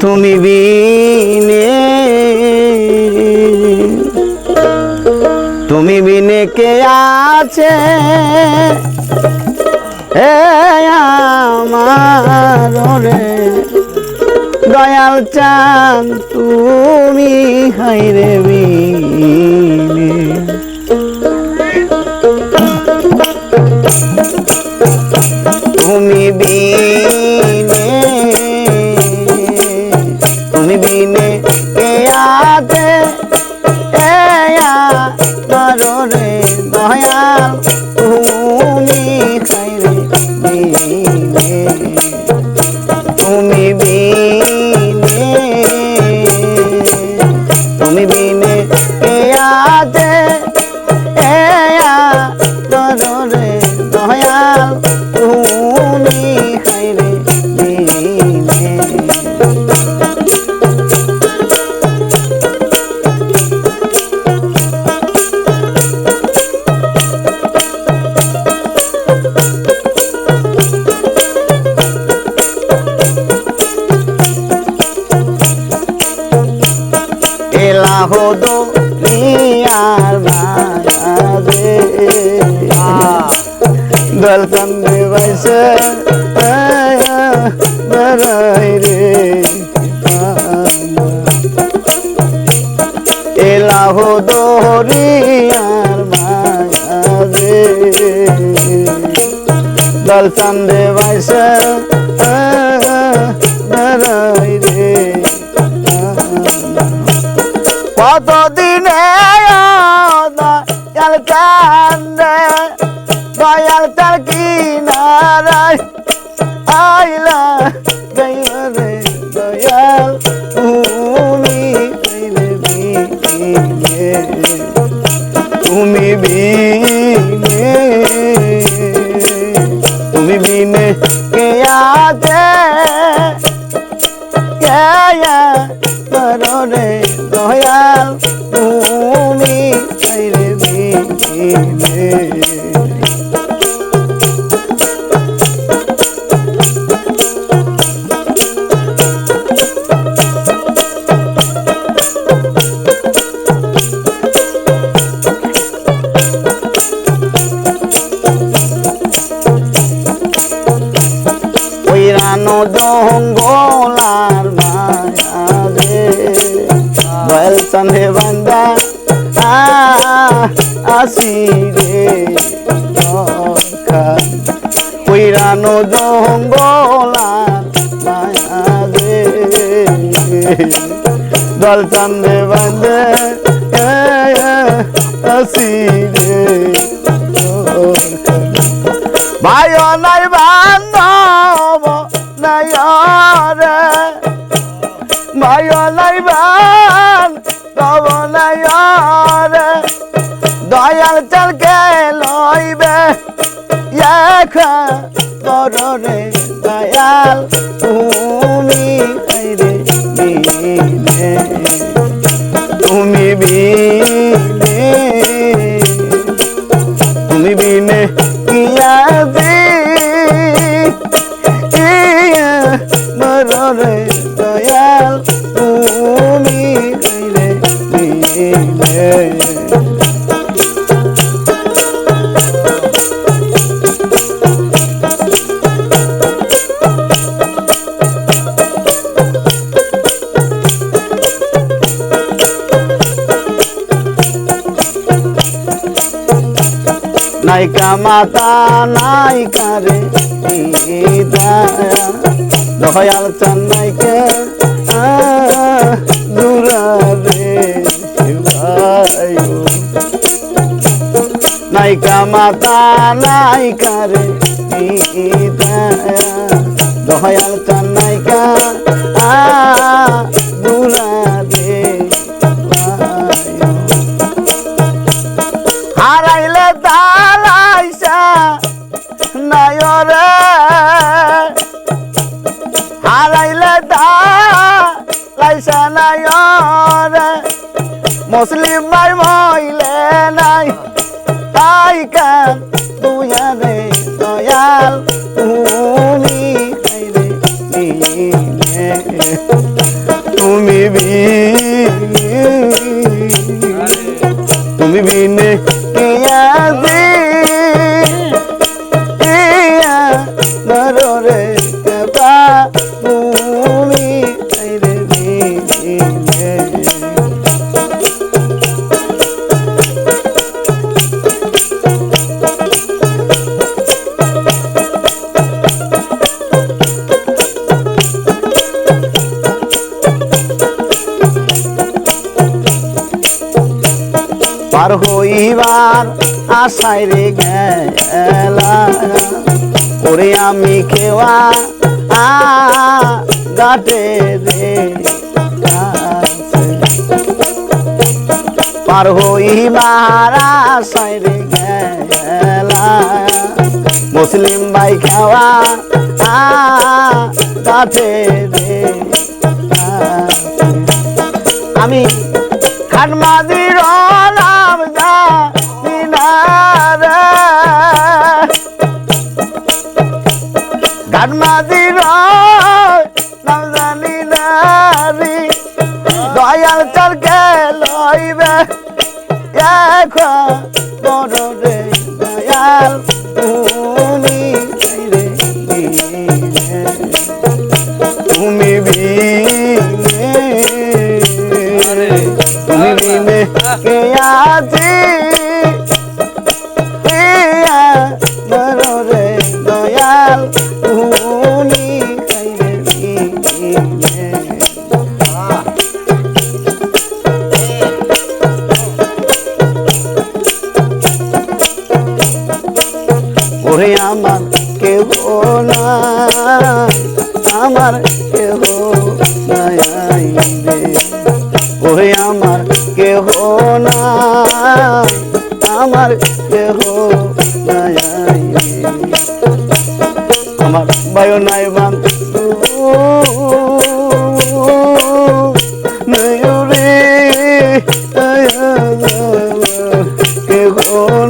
তুমি বিনে তুমি বিনে কে আছে হে আমার রে দয়াল চান তুমি হাইরে বিনে তুমি বিনে তুমি বিনে কে আছে রে দয়াল তুমি খাইরে বিনে তুমি বিনে তুমি বিনে কে আছে রে দয়াল তুমি খাইরে বিনে এলাহদো নিয়ার মায়াদে দলসন দেবাইছে বরাই রে এলাহদো নিয়ার মায়াদে দলসন দেবাইছে বরাই রে কতদিনে দয়াল কান্দে দয়াল তার কিনারায় আইলা রে দয়াল তুমি বিনে তুমি বিনে তুমি বিনে কে আছে রে দয়াল তুমি খাইরে বিনে ওইরানো জঙ্গলার মায়া রে দয়াল চাঁদে বান্দা আসি রে ওইরানো জঙ্গলার মায়া রে দয়াল চাঁদে বান্দা আসি রে ভাই নাই বান্ধব নাই রে ভাই নাই বান্ধব নাই রে দয়াল চালকে লইবে রে দয়াল তুমি রে বিনে তুমি বিনে তুমি বিনে রে দয়াল তুমি রে বিনে নাইকা মাতা নাইকা রে দয়াল চান নাইকে দূরা রে নাইকা মাতা নাইকা রে দয়াল চান নাইকা দূরা রে হারাইলে তালাইসা নায়রে হারাইলে তালাইসা নায়রে মুসলিম ভাই মইলে নাই তাই কান তুয়া রে দয়াল তুমি রে তুমি বিনে কে আজি নরে কবা তুমি রে বিনে পার হইবার আশায় রে গেলা ওরে আমি খেওয়া গাটে রে পার হইবার আশায় রে গেলা মুসলিম ভাই খেওয়া গাটে রে আমি খানমাদির নাম জানি না রে খানমাদির নাম জানি না রে দয়াল চরকে লইবে এখন বড় রে দয়াল তুমি রে তুমি বিনে কে আজি রে দয়াল তুমি ওরে আমার কেহ নাই আমার কেহ নাই রে ওরে আমার কেহ নাই আমার কেহ নাই আমার ভাই নাই বান্ধু রে কেহ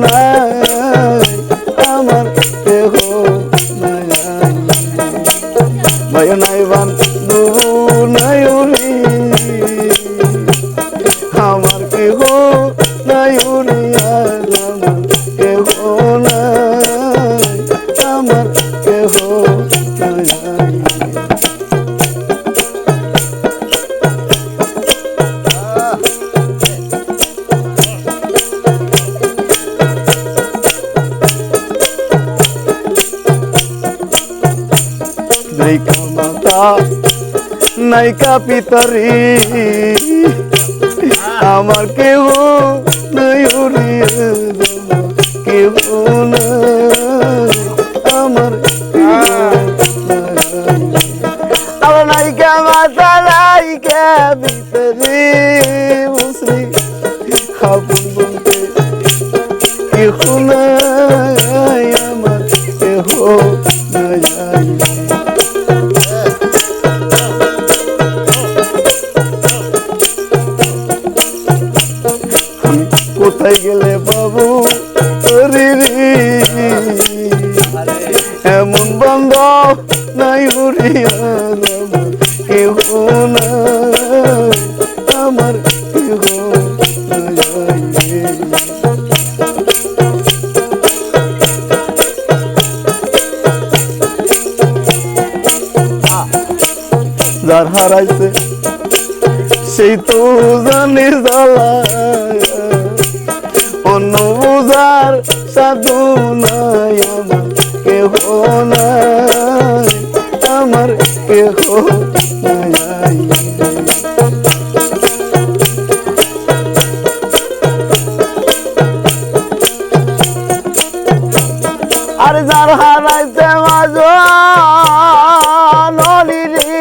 নাই আমার কেহ নাই ভাই নাই বান্ধু নাই রে আমার কেহ নাই আমার কেহ নাই আমার কেহ নাই নাইকা মাতা নাইকা পিতরি আমার কেহ নাই কেহ নাই আমার আমার নাইকা মাতা নাইকা ভিতরে মুসরি আপন বলতে কেহ নাই আমার কেহ নাই কোথায় গেলে বাবু রে এমন বন্ধ নাই উড়িয়া কেহ নাই আমার কেহ যার হারাইছে সেই তো জানে জ্বালা অন্য বুঝার সাধু নাই আমার কেহ নাই আমার কেহ নাই আর যার হারাইছে মাঝ নলিনী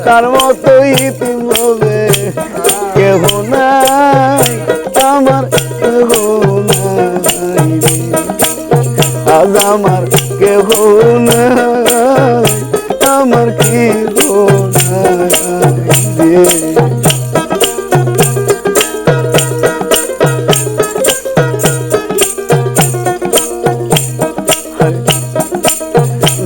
তার মতো ইতিম হবে কেহ নাই আমার কেহ নাই আজ আমার কেহ নাই আমার কেহ নাই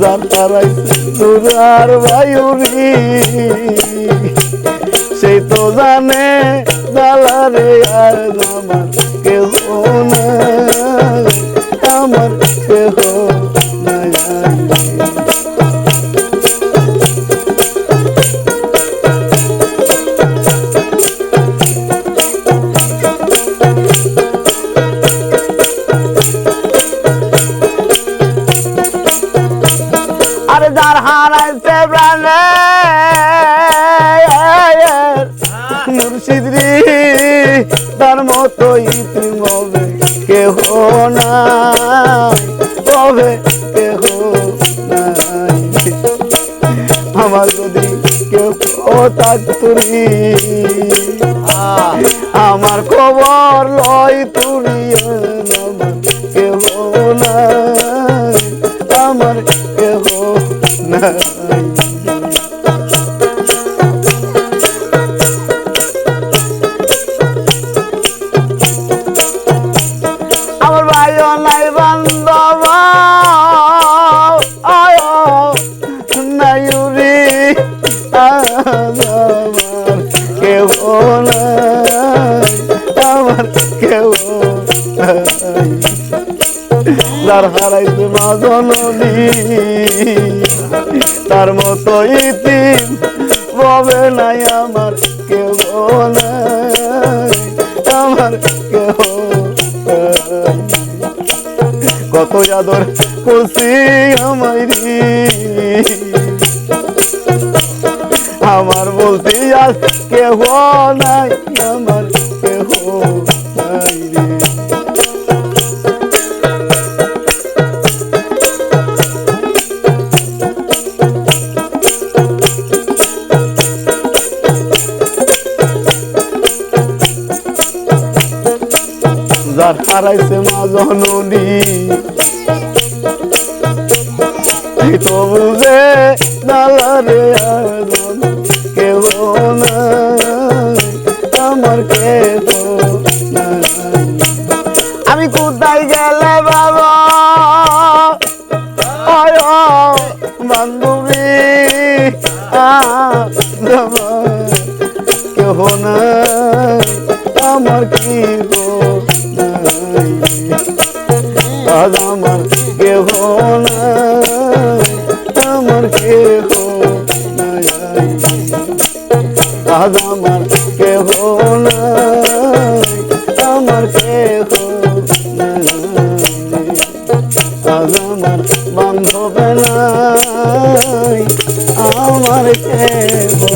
যার হারাইছে দুরার বায়ুরি সেই তো জানে দালারে আর আমার কেহ নাই, আমার কেহ নাই। আরে যার হারাইছে প্রাণে মুর্শিদ রে, তার মতো ইতিম হবে কেহ নাই, হবে কেহ নাই। আমার যদি কেউ থাকতুরি, আমার খবর লয় তুরি, আমার কেহ নাই, আমার কেহ নাই। আমার ভাইও নাই বান্ধব নাই রে, আমার কেহ নাই, আমার কেহ নাই। যার হারাইছে মা জননী, তার মতো ইতিম হবে নাই, আমার কেহ নাই, আমার কেহ নাই। কত আদর করছি আমায় রে, আমার বলতে আজ কেহ নাই, আমার কেহ নাই রে। যার হারাইছে মা জননী, তো বুঝে দালারে কেহ নাই, আমার কেহ নাই। আমি কোথায় গেলে বাবা বান্ধবী, কেহ নাই, আমার কি গো নাই, আজ আমার কেহ নাই, আমার কেহ নাই, আজ আমার কেহ নাই, আমার কেহ নাই, আজ আমার বান্ধব নাই, আমার কেহ